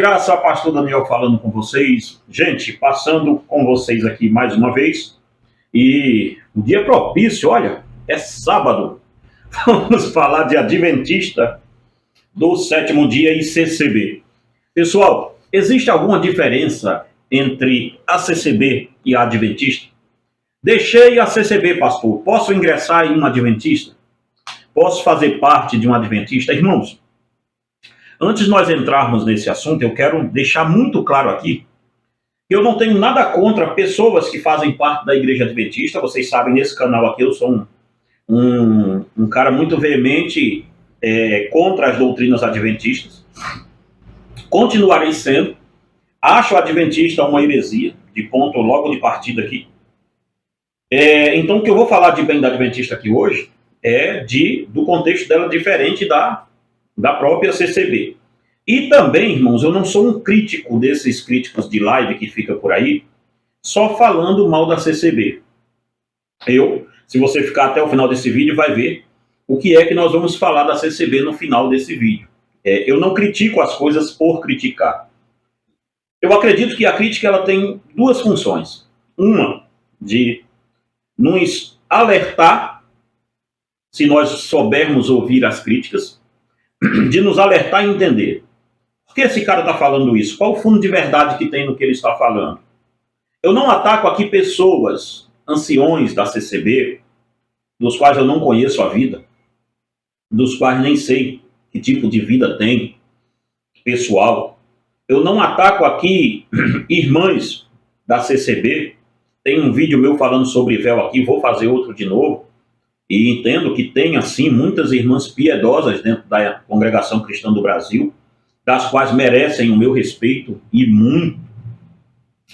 graça, pastor Daniel falando com vocês. Gente, passando com vocês aqui mais uma vez. E um dia propício, olha, é sábado. Vamos falar de Adventista do Sétimo Dia e CCB. Pessoal, existe alguma diferença entre a CCB e a Adventista? Deixei a CCB, pastor. Posso ingressar em uma Adventista? Posso fazer parte de um Adventista? Irmãos, antes de nós entrarmos nesse assunto, eu quero deixar muito claro aqui que eu não tenho nada contra pessoas que fazem parte da Igreja Adventista. Vocês sabem, nesse canal aqui eu sou um cara muito veemente contra as doutrinas adventistas. Continuarei sendo. Acho o adventista uma heresia, de ponto logo de partida aqui. Então, o que eu vou falar de bem da adventista aqui hoje é do contexto dela diferente da própria CCB. E também, irmãos, eu não sou um crítico desses críticos de live que fica por aí, só falando mal da CCB. Se você ficar até o final desse vídeo, vai ver o que é que nós vamos falar da CCB no final desse vídeo. Eu não critico as coisas por criticar. Eu acredito que a crítica ela tem duas funções. Uma, de nos alertar, se nós soubermos ouvir as críticas, de nos alertar e entender. Por que esse cara está falando isso? Qual o fundo de verdade que tem no que ele está falando? Eu não ataco aqui pessoas, anciões da CCB, dos quais eu não conheço a vida, dos quais nem sei que tipo de vida tem, pessoal. Eu não ataco aqui irmãs da CCB. Tem um vídeo meu falando sobre véu aqui, vou fazer outro de novo. E entendo que tem, assim, muitas irmãs piedosas dentro da Congregação Cristã do Brasil, das quais merecem o meu respeito e muito.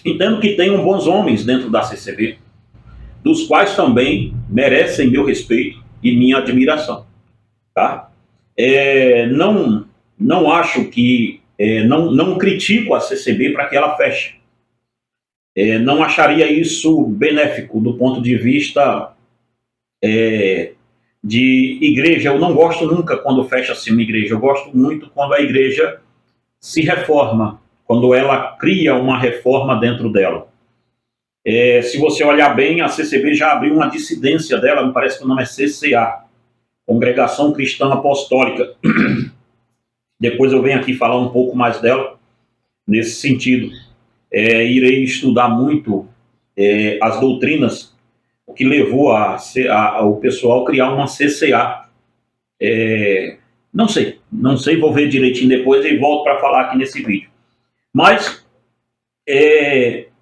Entendo que tem bons homens dentro da CCB, dos quais também merecem meu respeito e minha admiração. Tá? Não acho que... não critico a CCB para que ela feche. Não acharia isso benéfico do ponto de vista... de igreja. Eu não gosto nunca quando fecha-se uma igreja. Eu gosto muito quando a igreja se reforma, quando ela cria uma reforma dentro dela. Se você olhar bem, a CCB já abriu uma dissidência dela, me parece que o nome é CCA, Congregação Cristã Apostólica. Depois eu venho aqui falar um pouco mais dela nesse sentido. Irei estudar muito as doutrinas, o que levou o pessoal a criar uma CCA. Não sei, vou ver direitinho depois e volto para falar aqui nesse vídeo. Mas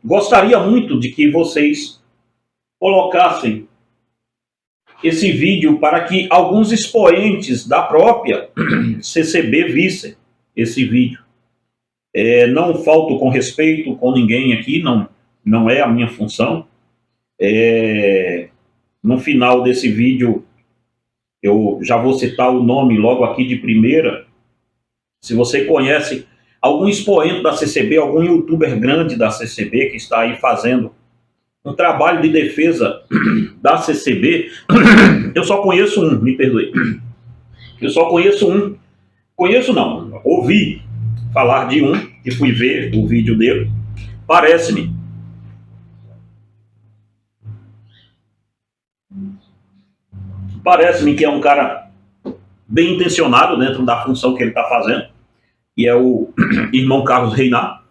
gostaria muito de que vocês colocassem esse vídeo para que alguns expoentes da própria CCB vissem esse vídeo. Não falto com respeito com ninguém aqui, não é a minha função. No final desse vídeo eu já vou citar o nome logo aqui de primeira. Se você conhece algum expoente da CCB, algum youtuber grande da CCB que está aí fazendo um trabalho de defesa da CCB, eu só conheço um, me perdoe. Eu só conheço um. Conheço não, ouvi falar de um e fui ver o vídeo dele. Parece-me que é um cara bem intencionado dentro da função que ele está fazendo. E é o irmão Carlos Reinar.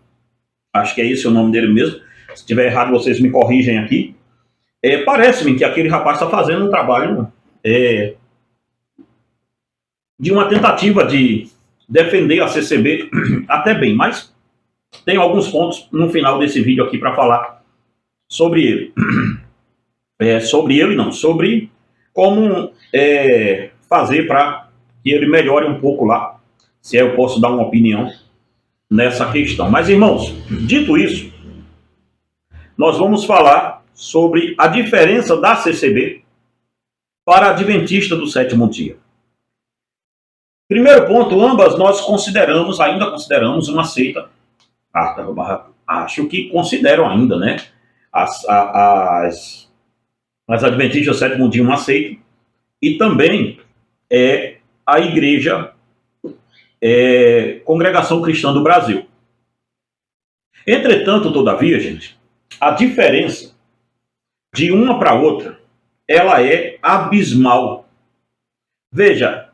Acho que é esse o nome dele mesmo. Se estiver errado, vocês me corrigem aqui. Parece-me que aquele rapaz está fazendo um trabalho de uma tentativa de defender a CCB até bem. Mas tem alguns pontos no final desse vídeo aqui para falar sobre ele. Sobre como fazer para que ele melhore um pouco lá, se eu posso dar uma opinião nessa questão. Mas, irmãos, dito isso, nós vamos falar sobre a diferença da CCB para a Adventista do Sétimo Dia. Primeiro ponto, ambas nós ainda consideramos uma seita. Acho que consideram ainda, né? As Adventistas do Sétimo Dia uma seita, e também a Igreja Congregação Cristã do Brasil. Entretanto, todavia, gente, a diferença de uma para outra, ela é abismal. Veja,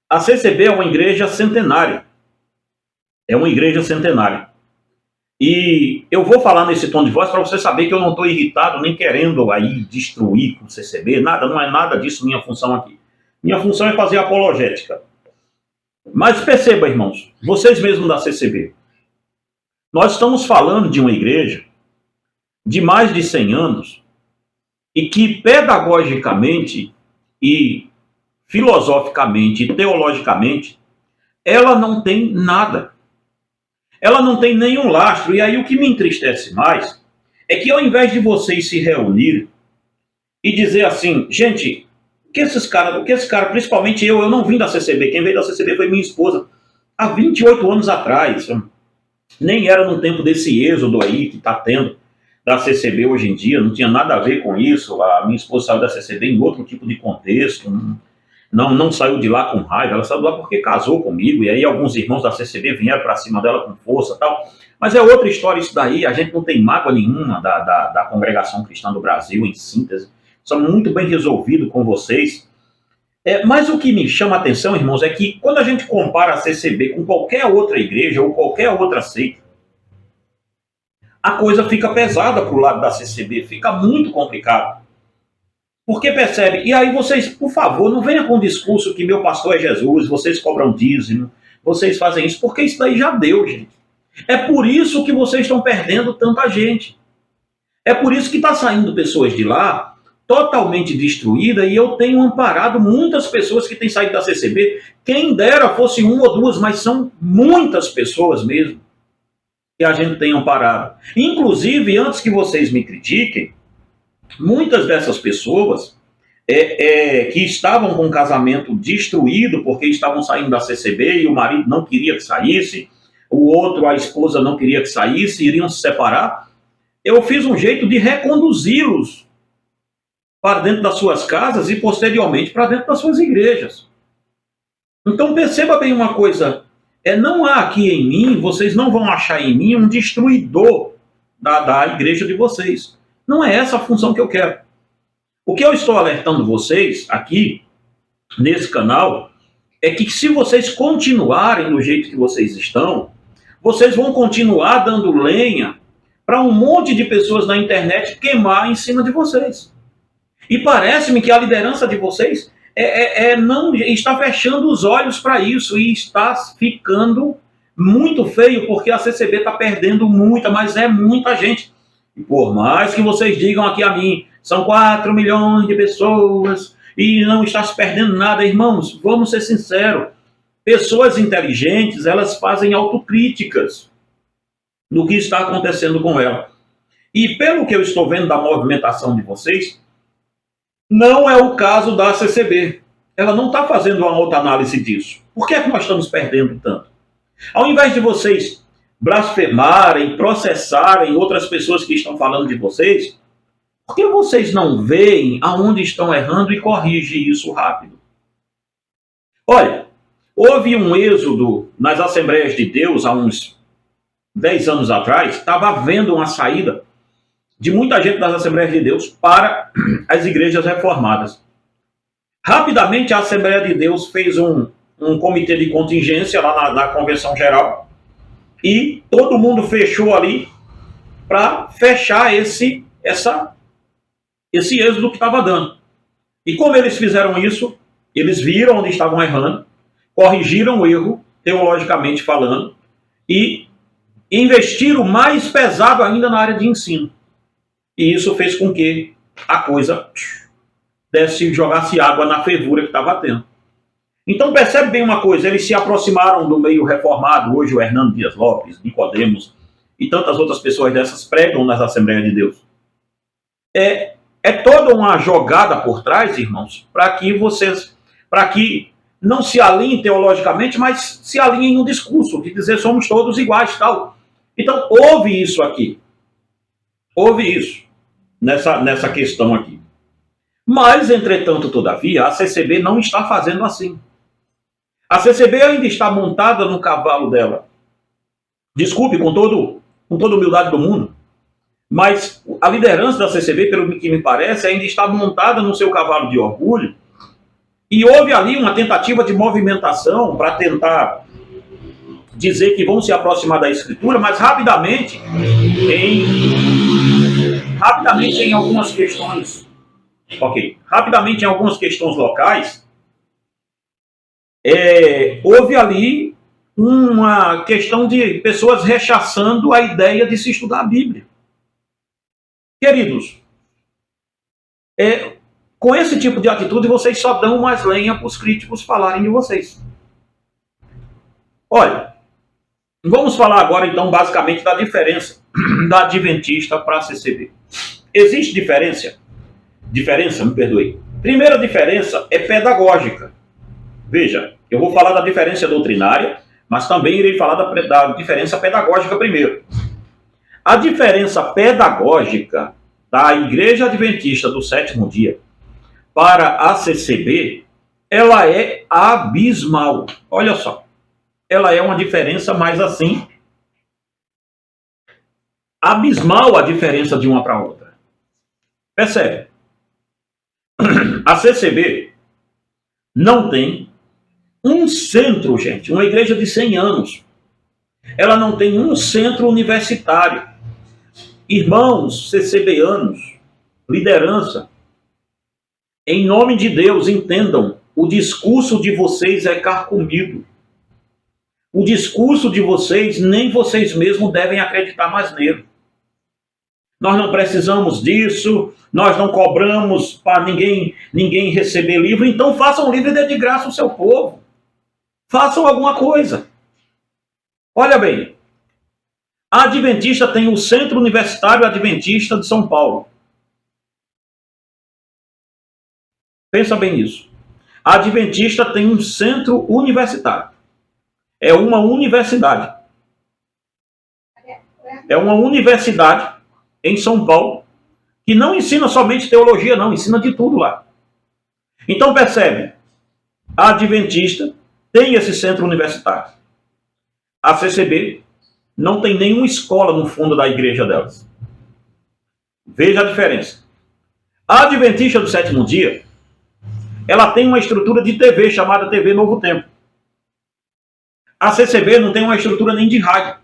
a CCB é uma igreja centenária. É uma igreja centenária. E eu vou falar nesse tom de voz para você saber que eu não estou irritado nem querendo aí destruir com o CCB, nada, não é nada disso minha função aqui. Minha função é fazer apologética. Mas perceba, irmãos, vocês mesmos da CCB, nós estamos falando de uma igreja de mais de 100 anos e que pedagogicamente e filosoficamente e teologicamente ela não tem nada. Ela não tem nenhum lastro. E aí o que me entristece mais é que ao invés de vocês se reunirem e dizer assim, gente, esse cara, principalmente eu não vim da CCB, quem veio da CCB foi minha esposa, há 28 anos atrás, nem era no tempo desse êxodo aí que está tendo da CCB hoje em dia, não tinha nada a ver com isso, a minha esposa saiu da CCB em outro tipo de contexto, não saiu de lá com raiva, ela saiu de lá porque casou comigo, e aí alguns irmãos da CCB vieram para cima dela com força e tal. Mas é outra história isso daí, a gente não tem mágoa nenhuma da Congregação Cristã do Brasil, em síntese. Somos muito bem resolvidos com vocês. Mas o que me chama a atenção, irmãos, é que quando a gente compara a CCB com qualquer outra igreja ou qualquer outra seita, a coisa fica pesada para o lado da CCB, fica muito complicado. Porque percebe, e aí vocês, por favor, não venham com o discurso que meu pastor é Jesus, vocês cobram dízimo, vocês fazem isso, porque isso daí já deu, gente. É por isso que vocês estão perdendo tanta gente. É por isso que está saindo pessoas de lá totalmente destruídas, e eu tenho amparado muitas pessoas que têm saído da CCB, quem dera fosse uma ou duas, mas são muitas pessoas mesmo que a gente tem amparado. Inclusive, antes que vocês me critiquem, muitas dessas pessoas que estavam com o casamento destruído porque estavam saindo da CCB e o marido não queria que saísse, o outro, a esposa não queria que saísse, iriam se separar, eu fiz um jeito de reconduzi-los para dentro das suas casas e posteriormente para dentro das suas igrejas. Então perceba bem uma coisa, não há aqui em mim, vocês não vão achar em mim um destruidor da igreja de vocês. Não é essa a função que eu quero. O que eu estou alertando vocês aqui, nesse canal, é que se vocês continuarem do jeito que vocês estão, vocês vão continuar dando lenha para um monte de pessoas na internet queimar em cima de vocês. E parece-me que a liderança de vocês não está fechando os olhos para isso e está ficando muito feio, porque a CCB está perdendo muita, mas é muita gente. E por mais que vocês digam aqui a mim, são 4 milhões de pessoas e não está se perdendo nada, irmãos, vamos ser sinceros. Pessoas inteligentes, elas fazem autocríticas do que está acontecendo com ela. E pelo que eu estou vendo da movimentação de vocês, não é o caso da CCB. Ela não está fazendo uma outra análise disso. Por que é que nós estamos perdendo tanto? Ao invés de vocês blasfemarem, processarem outras pessoas que estão falando de vocês, por que vocês não veem aonde estão errando e corrigem isso rápido? Olha, houve um êxodo nas Assembleias de Deus há uns 10 anos atrás, estava havendo uma saída de muita gente das Assembleias de Deus para as igrejas reformadas. Rapidamente a Assembleia de Deus fez um comitê de contingência lá na Convenção Geral e todo mundo fechou ali para fechar esse êxodo que estava dando. E como eles fizeram isso, eles viram onde estavam errando, corrigiram o erro, teologicamente falando, e investiram mais pesado ainda na área de ensino. E isso fez com que a coisa jogasse água na fervura que estava tendo. Então percebe bem uma coisa, eles se aproximaram do meio reformado, hoje o Hernando Dias Lopes, Nicodemos e tantas outras pessoas dessas pregam nas Assembleias de Deus. É toda uma jogada por trás, irmãos, para que não se alinhem teologicamente, mas se alinhem no discurso, de dizer somos todos iguais, tal. Então houve isso aqui. Houve isso nessa questão aqui. Mas, entretanto, todavia, a CCB não está fazendo assim. A CCB ainda está montada no cavalo dela. Desculpe, com todo com toda a humildade do mundo. Mas a liderança da CCB, pelo que me parece, ainda está montada no seu cavalo de orgulho. E houve ali uma tentativa de movimentação para tentar dizer que vão se aproximar da Escritura, mas rapidamente em algumas questões, rapidamente em algumas questões locais, houve ali uma questão de pessoas rechaçando a ideia de se estudar a Bíblia. Queridos, com esse tipo de atitude, vocês só dão mais lenha para os críticos falarem de vocês. Olha, vamos falar agora, então, basicamente da diferença da Adventista para a CCB. Existe diferença? Me perdoe. Primeira diferença é pedagógica. Veja, eu vou falar da diferença doutrinária, mas também irei falar da diferença pedagógica primeiro. A diferença pedagógica da Igreja Adventista do Sétimo Dia para a CCB, ela é abismal. Olha só, ela é uma diferença mais assim, abismal a diferença de uma para outra. Percebe? A CCB não tem um centro, gente, uma igreja de 100 anos. Ela não tem um centro universitário. Irmãos CCBanos, liderança, em nome de Deus, entendam, o discurso de vocês é carcomido. O discurso de vocês, nem vocês mesmos devem acreditar mais nele. Nós não precisamos disso, nós não cobramos para ninguém receber livro, então façam livro e dê de graça ao seu povo. Façam alguma coisa. Olha bem, a Adventista tem o Centro Universitário Adventista de São Paulo. Pensa bem nisso. A Adventista tem um centro universitário. É uma universidade. É uma universidade em São Paulo que não ensina somente teologia, não. Ensina de tudo lá. Então percebe, a Adventista tem esse centro universitário. A CCB não tem nenhuma escola no fundo da igreja delas. Veja a diferença. A Adventista do Sétimo Dia, ela tem uma estrutura de TV chamada TV Novo Tempo. A CCB não tem uma estrutura nem de rádio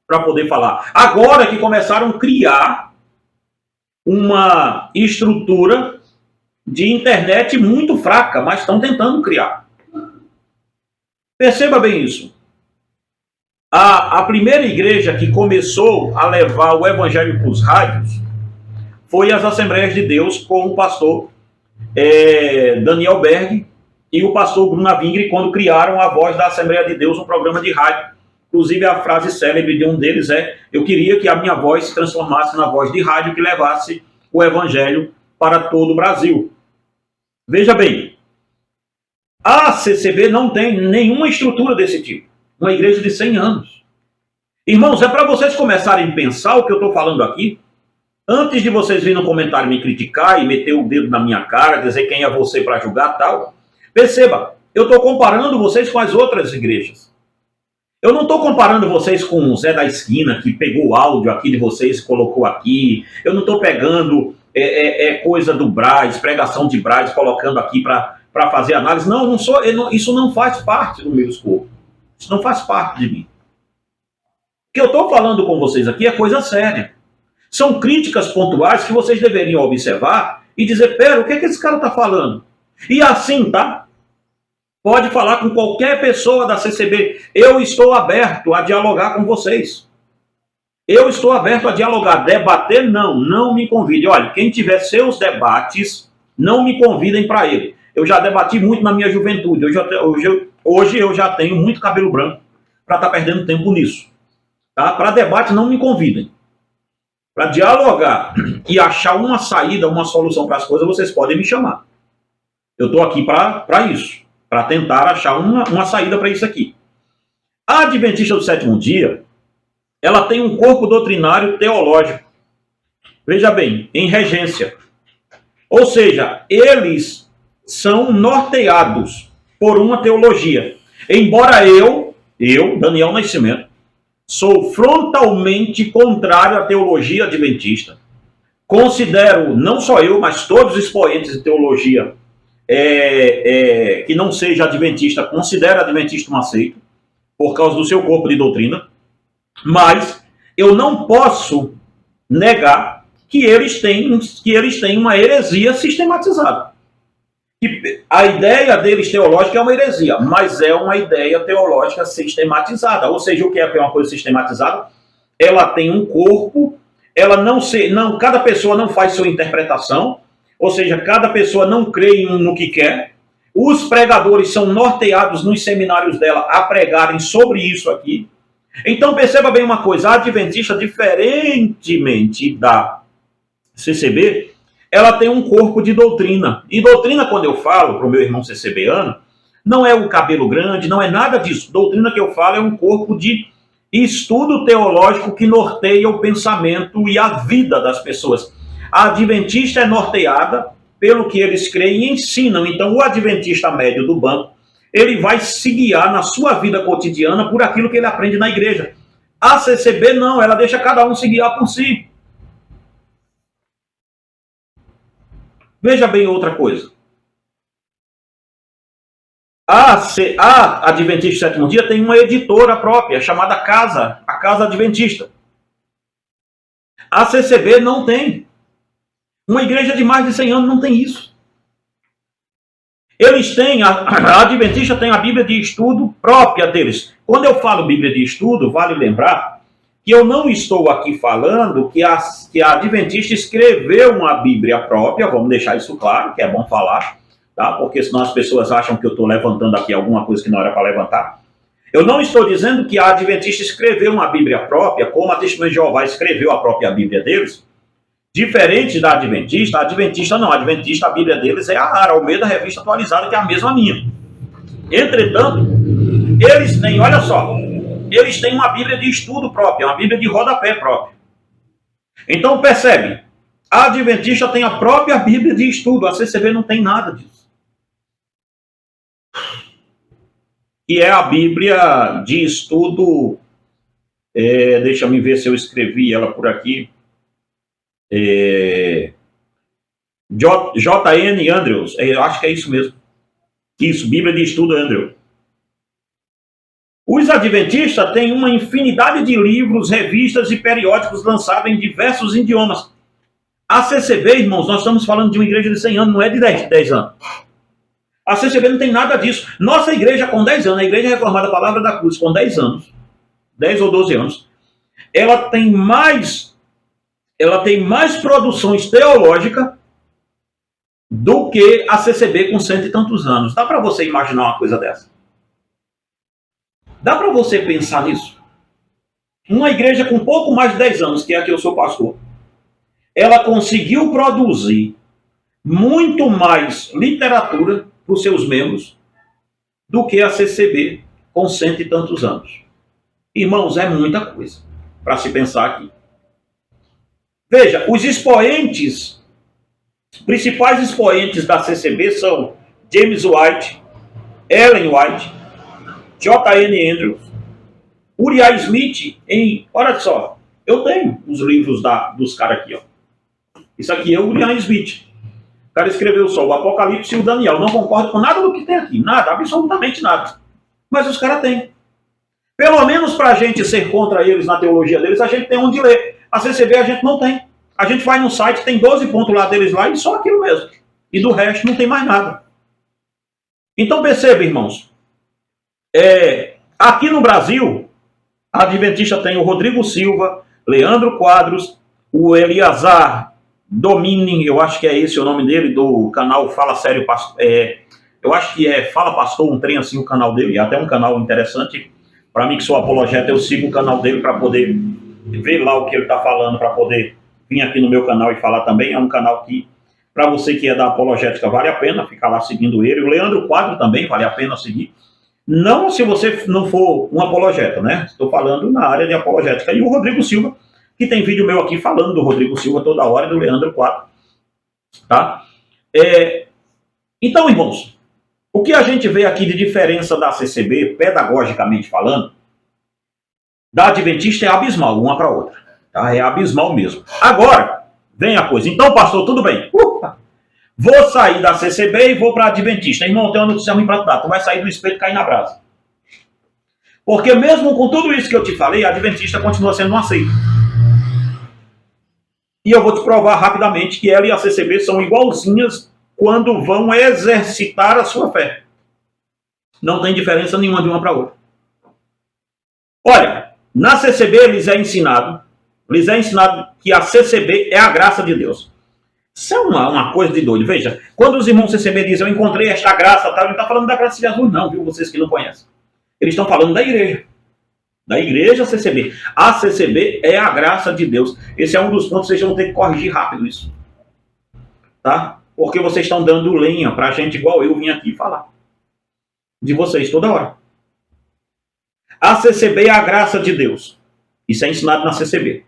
para poder falar. Agora que começaram a criar uma estrutura de internet muito fraca, mas estão tentando criar. Perceba bem isso. A primeira igreja que começou a levar o evangelho para os rádios foi as Assembleias de Deus com o pastor Daniel Berg e o pastor Bruno Avingre, quando criaram a Voz da Assembleia de Deus, um programa de rádio. Inclusive a frase célebre de um deles eu queria que a minha voz se transformasse na voz de rádio que levasse o evangelho para todo o Brasil. Veja bem, a CCB não tem nenhuma estrutura desse tipo. Uma igreja de 100 anos. Irmãos, é para vocês começarem a pensar o que eu estou falando aqui, antes de vocês virem no comentário me criticar e meter o dedo na minha cara, dizer quem é você para julgar tal. Perceba, eu estou comparando vocês com as outras igrejas. Eu não estou comparando vocês com o Zé da Esquina, que pegou o áudio aqui de vocês e colocou aqui. Eu não estou pegando coisa do Braz, pregação de Braz, colocando aqui para fazer análise. Não, isso não faz parte do meu escopo. Isso não faz parte de mim. O que eu estou falando com vocês aqui é coisa séria. São críticas pontuais que vocês deveriam observar e dizer, pera, o que esse cara está falando? E assim, tá? Pode falar com qualquer pessoa da CCB. Eu estou aberto a dialogar com vocês. Eu estou aberto a dialogar. Debater, não me convide. Olha, quem tiver seus debates, não me convidem para ele. Eu já debati muito na minha juventude. Hoje eu já tenho muito cabelo branco para estar perdendo tempo nisso. Tá? Para debate, não me convidem. Para dialogar e achar uma saída, uma solução para as coisas, vocês podem me chamar. Eu estou aqui para isso. Para tentar achar uma saída para isso aqui. A Adventista do Sétimo Dia, ela tem um corpo doutrinário teológico. Veja bem, em regência. Ou seja, eles são norteados por uma teologia. Embora eu, Daniel Nascimento, Sou frontalmente contrário à teologia adventista. Considero, não só eu, mas todos os expoentes de teologia que não seja adventista, considera adventista uma seita, por causa do seu corpo de doutrina, mas eu não posso negar que eles têm uma heresia sistematizada. A ideia deles teológica é uma heresia, mas é uma ideia teológica sistematizada. Ou seja, o que é uma coisa sistematizada? Ela tem um corpo, cada pessoa não faz sua interpretação, ou seja, cada pessoa não crê no que quer. Os pregadores são norteados nos seminários dela a pregarem sobre isso aqui. Então perceba bem uma coisa, a adventista, diferentemente da CCB, ela tem um corpo de doutrina. E doutrina, quando eu falo para o meu irmão CCBano, não é o cabelo grande, não é nada disso. Doutrina que eu falo é um corpo de estudo teológico que norteia o pensamento e a vida das pessoas. A adventista é norteada pelo que eles creem e ensinam. Então, o adventista médio do banco, ele vai se guiar na sua vida cotidiana por aquilo que ele aprende na igreja. A CCB não, ela deixa cada um se guiar por si. Veja bem outra coisa. A Adventista Sétimo Dia tem uma editora própria, chamada a Casa Adventista. A CCB não tem. Uma igreja de mais de 100 anos não tem isso. Eles têm, a Adventista tem a Bíblia de estudo própria deles. Quando eu falo Bíblia de estudo, vale lembrar que eu não estou aqui falando que a Adventista escreveu uma Bíblia própria, vamos deixar isso claro, que é bom falar, tá? Porque senão as pessoas acham que eu estou levantando aqui alguma coisa que não era para levantar. Eu não estou dizendo que a Adventista escreveu uma Bíblia própria, como a Testemunha de Jeová escreveu a própria Bíblia deles. Diferente da Adventista, a Adventista, a Bíblia deles é a Almeida Revista Atualizada, que é a mesma minha. Entretanto, eles têm, olha só, eles têm uma Bíblia de estudo própria, uma Bíblia de rodapé própria. Então, percebe, a Adventista tem a própria Bíblia de estudo, a CCB não tem nada disso. E é a Bíblia de estudo, deixa eu ver se eu escrevi ela por aqui, J.N. Andrews, eu acho que é isso mesmo. Isso, Bíblia de Estudo Andrew. Os adventistas têm uma infinidade de livros, revistas e periódicos lançados em diversos idiomas. A CCB, irmãos, nós estamos falando de uma igreja de 100 anos, não é de 10 anos. A CCB não tem nada disso. Nossa igreja com 10 anos, a Igreja Reformada Palavra da Cruz, com 10 anos, 10 ou 12 anos, ela tem mais produções teológicas do que a CCB com 100 e tantos anos. Dá para você imaginar uma coisa dessa? Dá para você pensar nisso? Uma igreja com pouco mais de 10 anos, que é a que eu sou pastor, ela conseguiu produzir muito mais literatura para os seus membros do que a CCB com 100 e tantos anos. Irmãos, é muita coisa para se pensar aqui. Veja, os principais expoentes da CCB são James White, Ellen White, J.N. Andrews, Uriah Smith, olha só, eu tenho os livros dos caras aqui, ó. Isso aqui é o Uriah Smith. O cara escreveu só o Apocalipse e o Daniel. Não concordo com nada do que tem aqui, nada, absolutamente nada. Mas os caras têm. Pelo menos para a gente ser contra eles na teologia deles, a gente tem onde ler. A CCB a gente não tem. A gente vai no site, tem 12 pontos lá deles lá e só aquilo mesmo. E do resto não tem mais nada. Então perceba, irmãos. Aqui no Brasil, a Adventista tem o Rodrigo Silva, Leandro Quadros, o Eliazar Domini, eu acho que é esse o nome dele, do canal Fala Sério Pastor. Eu acho que Fala Pastor, um trem assim o canal dele. É até um canal interessante. Para mim que sou apologeta, eu sigo o canal dele para poder ver lá o que ele está falando, para poder vir aqui no meu canal e falar também. É um canal que, para você que é da apologética, vale a pena ficar lá seguindo ele. O Leandro Quadro também vale a pena seguir. Não se você não for um apologeta, né? Estou falando na área de apologética. E o Rodrigo Silva, que tem vídeo meu aqui falando do Rodrigo Silva toda hora e do Leandro Quadro. Tá? Então, irmãos, o que a gente vê aqui de diferença da CCB, pedagogicamente falando, da Adventista é abismal, uma para a outra. Tá? É abismal mesmo. Agora, vem a coisa. Então, pastor, tudo bem. Vou sair da CCB e vou para a Adventista. Irmão, tem uma notícia ruim para tu dar. Tu vai sair do espeto e cair na brasa. Porque mesmo com tudo isso que eu te falei, a Adventista continua sendo uma seita. E eu vou te provar rapidamente que ela e a CCB são igualzinhas quando vão exercitar a sua fé. Não tem diferença nenhuma de uma para a outra. Olha, na CCB lhes é ensinado que a CCB é a graça de Deus. Isso é uma coisa de doido. Veja, quando os irmãos CCB dizem eu encontrei esta graça, tá, ele não está falando da graça de Jesus não, viu, vocês que não conhecem. Eles estão falando da igreja. Da igreja CCB. A CCB é a graça de Deus. Esse é um dos pontos que vocês vão ter que corrigir rápido isso. Tá? Porque vocês estão dando lenha pra gente igual eu vim aqui falar. De vocês toda hora. A CCB é a graça de Deus. Isso é ensinado na CCB.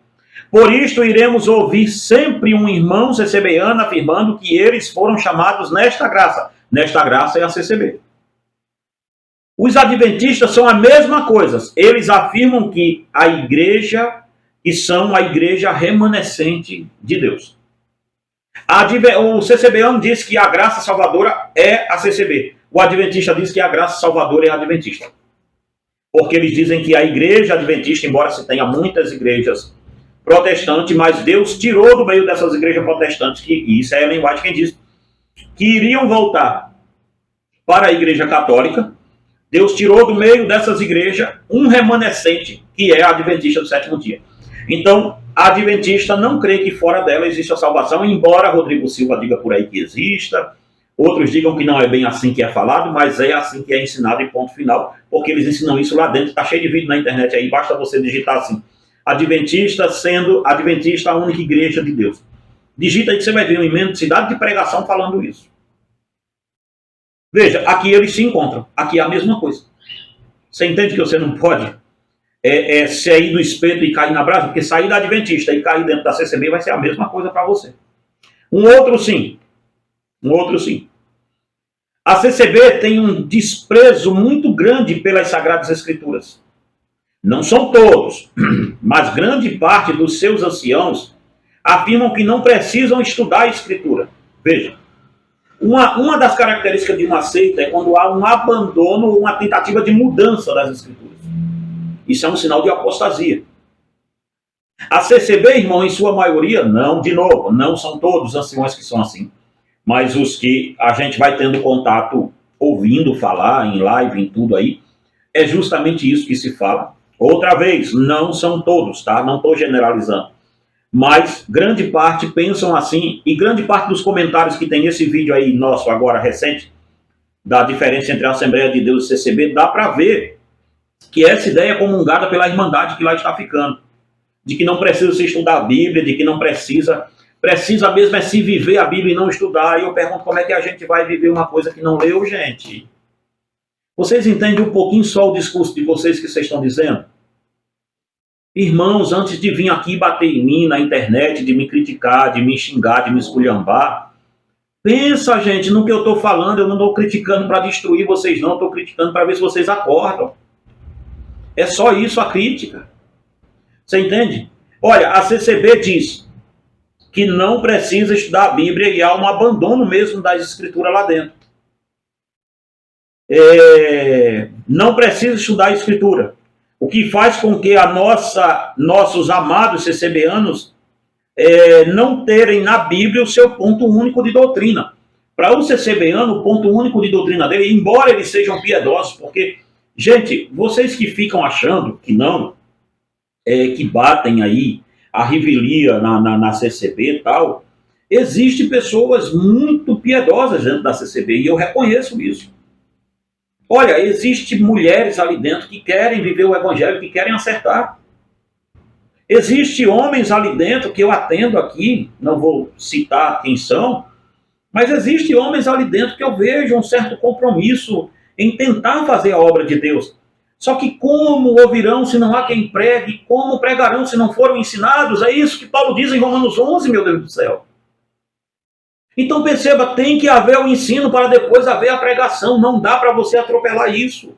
Por isto iremos ouvir sempre um irmão CCBano afirmando que eles foram chamados nesta graça. Nesta graça é a CCB. Os adventistas são a mesma coisa. Eles afirmam que a igreja, que são a igreja remanescente de Deus. O CCBano diz que a graça salvadora é a CCB. O adventista diz que a graça salvadora é a adventista. Porque eles dizem que a igreja adventista, embora se tenha muitas igrejas protestantes, mas Deus tirou do meio dessas igrejas protestantes, e isso é Ellen White quem diz, que iriam voltar para a igreja católica. Deus tirou do meio dessas igrejas um remanescente, que é a adventista do sétimo dia. Então, a adventista não crê que fora dela existe a salvação, embora Rodrigo Silva diga por aí que exista, outros digam que não é bem assim que é falado, mas é assim que é ensinado e ponto final, porque eles ensinam isso lá dentro, está cheio de vídeo na internet aí, basta você digitar assim, adventista sendo adventista a única igreja de Deus. Digita aí que você vai ver uma imensidade de pregação falando isso. Veja, aqui eles se encontram, aqui é a mesma coisa. Você entende que você não pode sair do espeto e cair na brasa? Porque sair da adventista e cair dentro da CCB vai ser a mesma coisa para você. Um outro sim. A CCB tem um desprezo muito grande pelas Sagradas Escrituras. Não são todos, mas grande parte dos seus anciãos afirmam que não precisam estudar a Escritura. Veja, uma das características de uma seita é quando há um abandono, uma tentativa de mudança das Escrituras. Isso é um sinal de apostasia. A CCB, irmão, em sua maioria, não são todos anciões que são assim, mas os que a gente vai tendo contato, ouvindo falar em live, em tudo aí, é justamente isso que se fala. Outra vez, não são todos, tá? Não estou generalizando. Mas grande parte pensam assim, e grande parte dos comentários que tem nesse vídeo aí nosso agora recente, da diferença entre a Assembleia de Deus e CCB, dá para ver que essa ideia é comungada pela Irmandade que lá está ficando. De que não precisa se estudar a Bíblia, de que não precisa mesmo é se viver a Bíblia e não estudar. E eu pergunto como é que a gente vai viver uma coisa que não leu, gente? Vocês entendem um pouquinho só o discurso de vocês que vocês estão dizendo? Irmãos, antes de vir aqui bater em mim na internet, de me criticar, de me xingar, de me esculhambar, pensa, gente, no que eu estou falando. Eu não estou criticando para destruir vocês, não. Estou criticando para ver se vocês acordam. É só isso a crítica. Você entende? Olha, a CCB diz que não precisa estudar a Bíblia e há um abandono mesmo das escrituras lá dentro. Não precisa estudar a escritura. O que faz com que nossos amados CCBanos não terem na Bíblia o seu ponto único de doutrina. Para o CCBano, o ponto único de doutrina dele, embora eles sejam piedosos, porque, gente, vocês que ficam achando que não, que batem aí a revelia na CCB e tal, existem pessoas muito piedosas dentro da CCB, e eu reconheço isso. Olha, existem mulheres ali dentro que querem viver o evangelho, que querem acertar. Existem homens ali dentro que eu atendo aqui, não vou citar quem são, mas existem homens ali dentro que eu vejo um certo compromisso em tentar fazer a obra de Deus. Só que como ouvirão se não há quem pregue? Como pregarão se não foram ensinados? É isso que Paulo diz em Romanos 11, meu Deus do céu. Então perceba, tem que haver o ensino para depois haver a pregação. Não dá para você atropelar isso.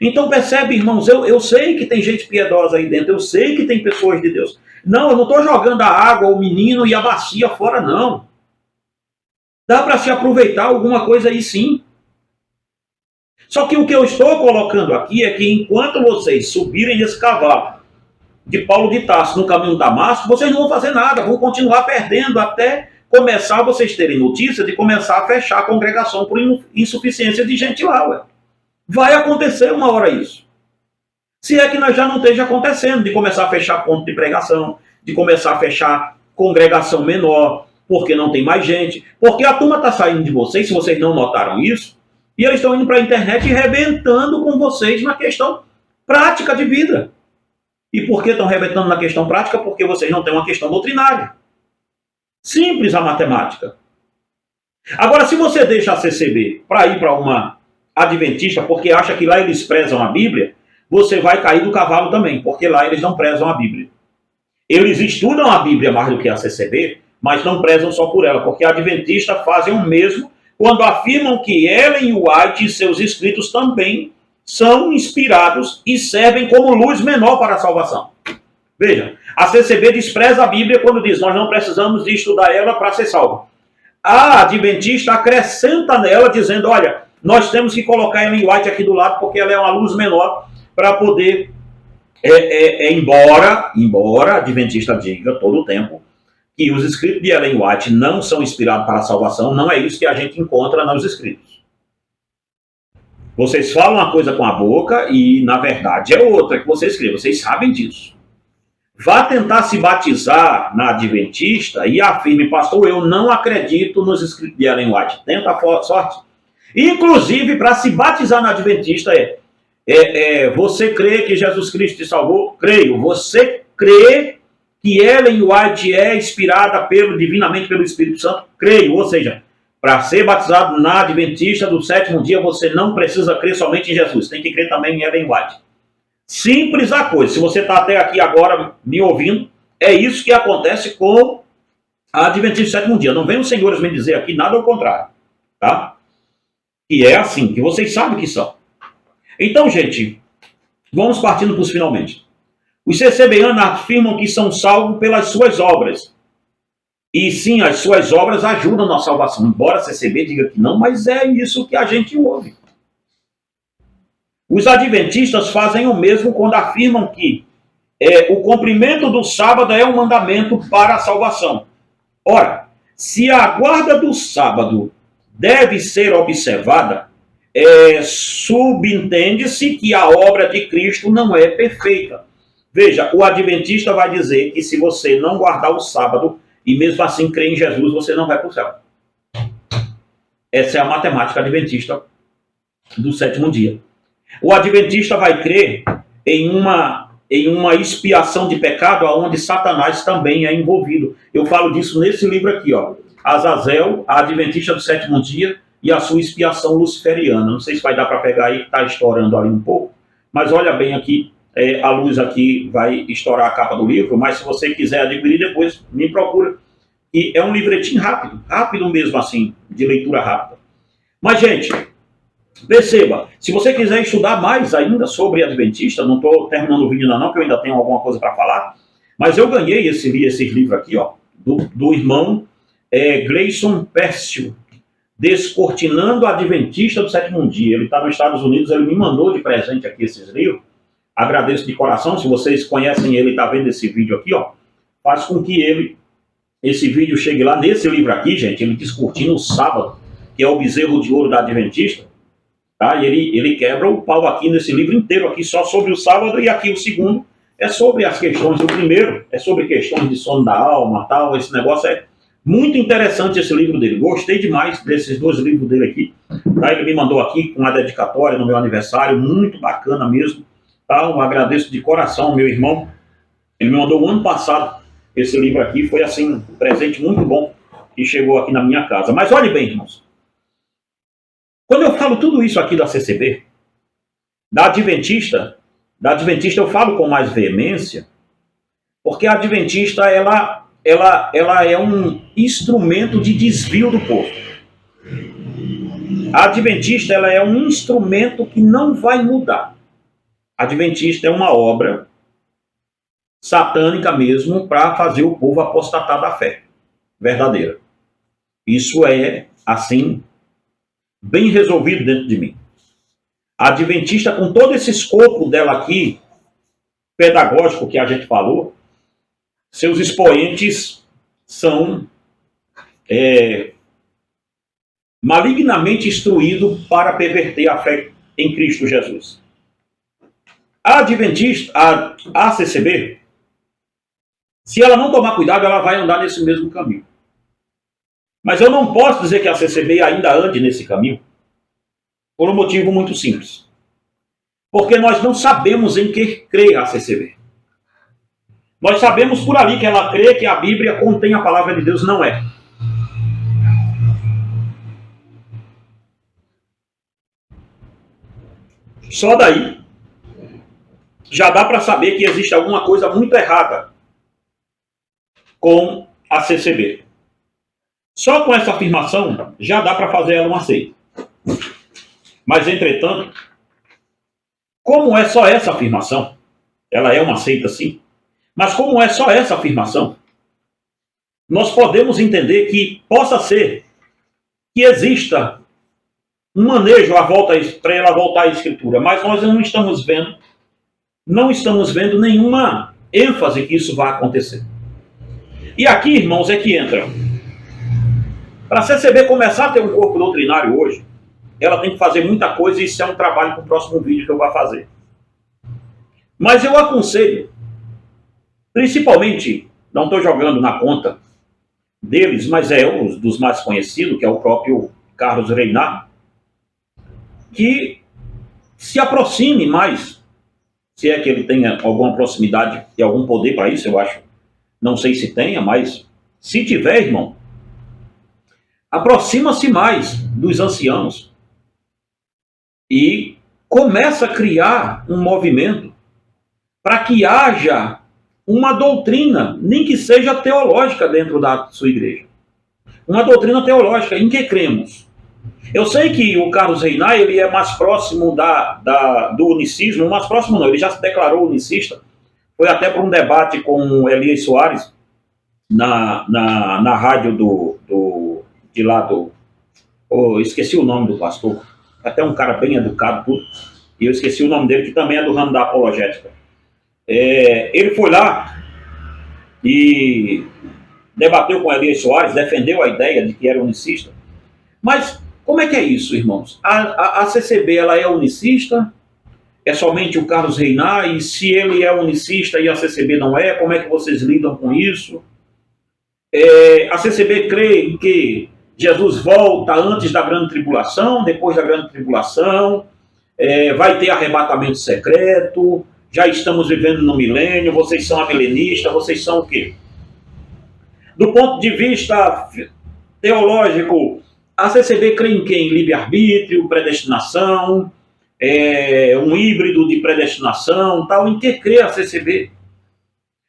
Então percebe, irmãos, eu sei que tem gente piedosa aí dentro, eu sei que tem pessoas de Deus. Não, eu não estou jogando a água, o menino e a bacia fora, não. Dá para se aproveitar alguma coisa aí sim. Só que o que eu estou colocando aqui é que enquanto vocês subirem esse cavalo de Paulo de Tarso no caminho de Damasco, vocês não vão fazer nada, vão continuar perdendo até começar vocês terem notícia de começar a fechar a congregação por insuficiência de gente lá, ué. Vai acontecer uma hora isso. Se é que nós já não esteja acontecendo, de começar a fechar ponto de pregação, de começar a fechar congregação menor, porque não tem mais gente, porque a turma está saindo de vocês, se vocês não notaram isso, e eles estão indo para a internet e rebentando com vocês na questão prática de vida. E por que estão rebentando na questão prática? Porque vocês não têm uma questão doutrinária. Simples a matemática. Agora, se você deixa a CCB para ir para uma adventista, porque acha que lá eles prezam a Bíblia, você vai cair do cavalo também, porque lá eles não prezam a Bíblia. Eles estudam a Bíblia mais do que a CCB, mas não prezam só por ela, porque adventistas fazem o mesmo quando afirmam que Ellen White e seus escritos também são inspirados e servem como luz menor para a salvação. Veja, a CCB despreza a Bíblia quando diz nós não precisamos de estudar ela para ser salvo. A adventista acrescenta nela dizendo, olha, nós temos que colocar Ellen White aqui do lado porque ela é uma luz menor para poder, embora a adventista diga todo o tempo que os escritos de Ellen White não são inspirados para a salvação, não é isso que a gente encontra nos escritos. Vocês falam uma coisa com a boca e, na verdade, é outra que vocês escrevem. Vocês sabem disso. Vá tentar se batizar na adventista e afirme, pastor, eu não acredito nos escritos de Ellen White. Tenta a sorte. Inclusive, para se batizar na adventista você crê que Jesus Cristo te salvou? Creio. Você crê que Ellen White é inspirada divinamente pelo Espírito Santo? Creio. Ou seja, para ser batizado na adventista do sétimo dia, você não precisa crer somente em Jesus. Tem que crer também em Ellen White. Simples a coisa. Se você está até aqui agora me ouvindo, é isso que acontece com a adventista do sétimo dia. Não vem os senhores me dizer aqui nada ao contrário. Tá? E é assim, que vocês sabem que são. Então, gente, vamos partindo para os finalmente. Os CCBanos afirmam que são salvos pelas suas obras. E sim, as suas obras ajudam na salvação. Embora a CCB diga que não, mas é isso que a gente ouve. Os adventistas fazem o mesmo quando afirmam que o cumprimento do sábado é um mandamento para a salvação. Ora, se a guarda do sábado deve ser observada, subentende-se que a obra de Cristo não é perfeita. Veja, o adventista vai dizer que se você não guardar o sábado e mesmo assim crer em Jesus, você não vai para o céu. Essa é a matemática adventista do sétimo dia. O adventista vai crer em uma expiação de pecado onde Satanás também é envolvido. Eu falo disso nesse livro aqui, ó. Azazel, a adventista do sétimo dia e a sua expiação luciferiana. Não sei se vai dar para pegar aí, que está estourando ali um pouco, mas olha bem aqui, a luz aqui vai estourar a capa do livro, mas se você quiser adquirir depois, me procura. E é um livretinho rápido mesmo assim, de leitura rápida. Mas, gente, perceba, se você quiser estudar mais ainda sobre adventista, não estou terminando o vídeo ainda não, que eu ainda tenho alguma coisa para falar, mas eu ganhei esses livros aqui, ó, do irmão Gleison Persio, Descortinando a Adventista do Sétimo Dia. Ele está nos Estados Unidos, ele me mandou de presente aqui esses livros. Agradeço de coração. Se vocês conhecem ele, está vendo esse vídeo aqui, ó, faz com que esse vídeo chegue lá nesse livro aqui, gente. Ele descortina o sábado, que é o bezerro de ouro da Adventista. Tá? E ele quebra o pau aqui nesse livro inteiro, aqui só sobre o sábado, e aqui o segundo é sobre as questões do primeiro, é sobre questões de sono da alma, tal. Esse negócio é muito interessante, esse livro dele. Gostei demais desses dois livros dele aqui. Tá? Ele me mandou aqui com uma dedicatória no meu aniversário, muito bacana mesmo. Tá? Eu agradeço de coração, meu irmão. Ele me mandou o ano passado esse livro aqui, foi assim, um presente muito bom que chegou aqui na minha casa. Mas olhe bem, irmãos. Quando eu falo tudo isso aqui da CCB, da Adventista eu falo com mais veemência, porque a Adventista, ela é um instrumento de desvio do povo. A Adventista, ela é um instrumento que não vai mudar. Adventista é uma obra satânica mesmo para fazer o povo apostatar da fé verdadeira. Isso é, assim, bem resolvido dentro de mim. A Adventista, com todo esse escopo dela aqui, pedagógico que a gente falou, seus expoentes são malignamente instruídos para perverter a fé em Cristo Jesus. A Adventista, a ACCB, se ela não tomar cuidado, ela vai andar nesse mesmo caminho. Mas eu não posso dizer que a ACCB ainda ande nesse caminho, por um motivo muito simples. Porque nós não sabemos em que crê a ACCB. Nós sabemos por ali que ela crê que a Bíblia contém a palavra de Deus, não é. Só daí já dá para saber que existe alguma coisa muito errada com a ACCB. Só com essa afirmação já dá para fazer ela uma seita. Mas, entretanto, como é só essa afirmação, ela é uma seita sim, mas como é só essa afirmação, nós podemos entender que possa ser que exista um manejo para ela voltar à Escritura, mas nós não estamos vendo nenhuma ênfase que isso vai acontecer. E aqui, irmãos, é que entra. Para a CCB começar a ter um corpo doutrinário hoje, ela tem que fazer muita coisa e isso é um trabalho para o próximo vídeo que eu vou fazer. Mas eu aconselho, principalmente, não estou jogando na conta deles, mas é um dos mais conhecidos, que é o próprio Carlos Reinhardt, que se aproxime mais, se é que ele tenha alguma proximidade e algum poder para isso, eu acho. Não sei se tenha, mas se tiver, irmão, aproxima-se mais dos anciãos e começa a criar um movimento para que haja uma doutrina, nem que seja teológica dentro da sua igreja. Uma doutrina teológica, em que cremos? Eu sei que o Carlos Reinhardt, ele é mais próximo do unicismo, mais próximo não, ele já se declarou unicista, foi até para um debate com o Elias Soares, na rádio de lá do... Oh, esqueci o nome do pastor, até um cara bem educado, tudo, e eu esqueci o nome dele, que também é do ramo da apologética. Ele foi lá e debateu com Elias Soares, defendeu a ideia de que era unicista. Mas como é que é isso, irmãos? A CCB, ela é unicista? É somente o Carlos Reinhardt? E se ele é unicista e a CCB não é, como é que vocês lidam com isso? A CCB crê em que Jesus volta antes da grande tribulação, depois da grande tribulação, vai ter arrebatamento secreto, já estamos vivendo no milênio, vocês são amilenistas, vocês são o quê? Do ponto de vista teológico, a CCB crê em quê? Em livre-arbítrio, predestinação, um híbrido de predestinação, tal. Em que crê a CCB?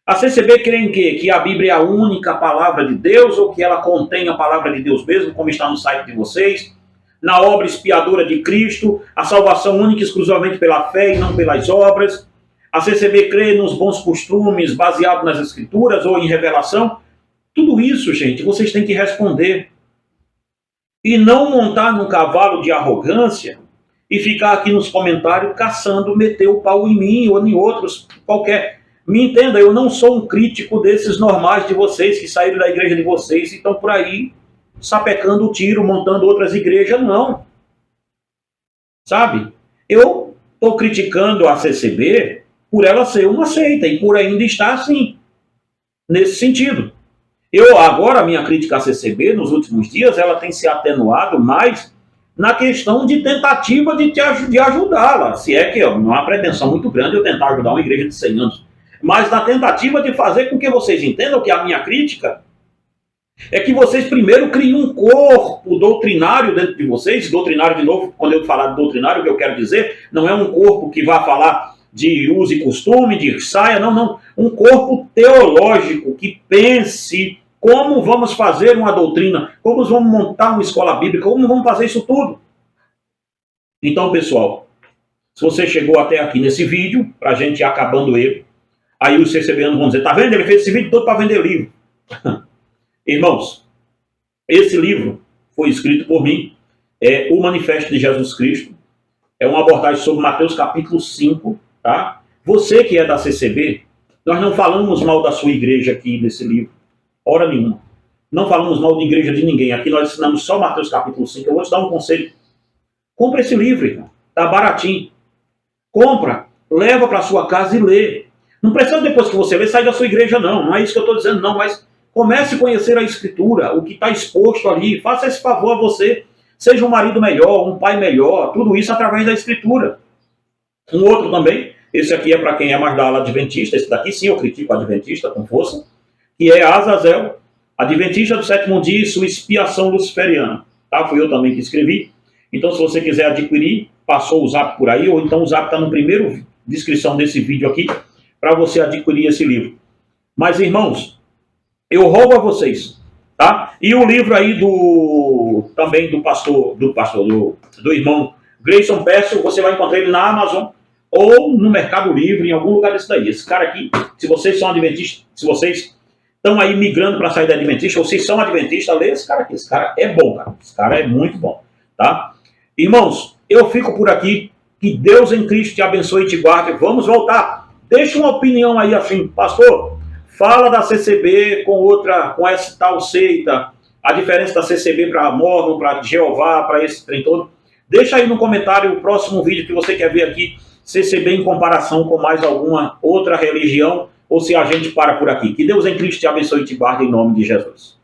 A CCB crê em quê? Que a Bíblia é a única palavra de Deus ou que ela contém a palavra de Deus mesmo, como está no site de vocês? Na obra expiadora de Cristo, a salvação única e exclusivamente pela fé e não pelas obras. A CCB crê nos bons costumes baseados nas Escrituras ou em revelação. Tudo isso, gente, vocês têm que responder. E não montar num cavalo de arrogância e ficar aqui nos comentários caçando, meter o pau em mim ou em outros, qualquer. Me entenda, eu não sou um crítico desses normais de vocês, que saíram da igreja de vocês e estão por aí sapecando o tiro, montando outras igrejas, não. Sabe? Eu estou criticando a CCB por ela ser uma seita e por ainda estar assim, nesse sentido. Agora, a minha crítica à CCB, nos últimos dias, ela tem se atenuado mais na questão de tentativa de ajudá-la. Se é que não é uma pretensão muito grande eu tentar ajudar uma igreja de 100 anos. Mas na tentativa de fazer com que vocês entendam que a minha crítica é que vocês primeiro criem um corpo doutrinário dentro de vocês. Doutrinário, de novo, quando eu falar de doutrinário, o que eu quero dizer, não é um corpo que vai falar de uso e costume, de saia, não. Um corpo teológico que pense como vamos fazer uma doutrina, como vamos montar uma escola bíblica, como vamos fazer isso tudo. Então, pessoal, Se você chegou até aqui nesse vídeo, para a gente ir acabando ele, aí os CCBanos vão dizer, tá vendo? Ele fez esse vídeo todo para vender livro. Irmãos, esse livro foi escrito por mim, é o Manifesto de Jesus Cristo, é uma abordagem sobre Mateus capítulo 5, tá? Você que é da CCB, nós não falamos mal da sua igreja aqui nesse livro, hora nenhuma. Não falamos mal de igreja de ninguém, aqui nós ensinamos só Mateus capítulo 5, eu vou te dar um conselho. Compra esse livro, irmão, tá baratinho. Compra, leva para sua casa e lê. Não precisa depois que você lê sair da sua igreja, não. Não é isso que eu estou dizendo, não. Mas comece a conhecer a Escritura, o que está exposto ali. Faça esse favor a você. Seja um marido melhor, um pai melhor. Tudo isso através da Escritura. Um outro também, esse aqui é para quem é mais da ala adventista. Esse daqui sim eu critico a adventista com força. Que é Azazel, adventista do sétimo dia e sua expiação luciferiana. Tá? Fui eu também que escrevi. Então se você quiser adquirir, passou o zap por aí, ou então o zap está no primeiro descrição desse vídeo aqui, para você adquirir esse livro. Mas, irmãos, eu roubo a vocês, tá? E o livro aí também do irmão Grayson Peço, você vai encontrar ele na Amazon, ou no Mercado Livre, em algum lugar desse daí. Esse cara aqui, se vocês são adventistas, se vocês estão aí migrando para sair da adventista, ou vocês são adventistas, lê esse cara aqui. Esse cara é bom, cara. Esse cara é muito bom, tá? Irmãos, eu fico por aqui. Que Deus em Cristo te abençoe e te guarde. Vamos voltar. Deixa uma opinião aí assim, pastor. Fala da CCB com essa tal seita. A diferença da CCB para Mormon, para Jeová, para esse trem todo. Deixa aí no comentário o próximo vídeo que você quer ver aqui. CCB em comparação com mais alguma outra religião. Ou se a gente para por aqui. Que Deus em Cristo te abençoe e te guarde em nome de Jesus.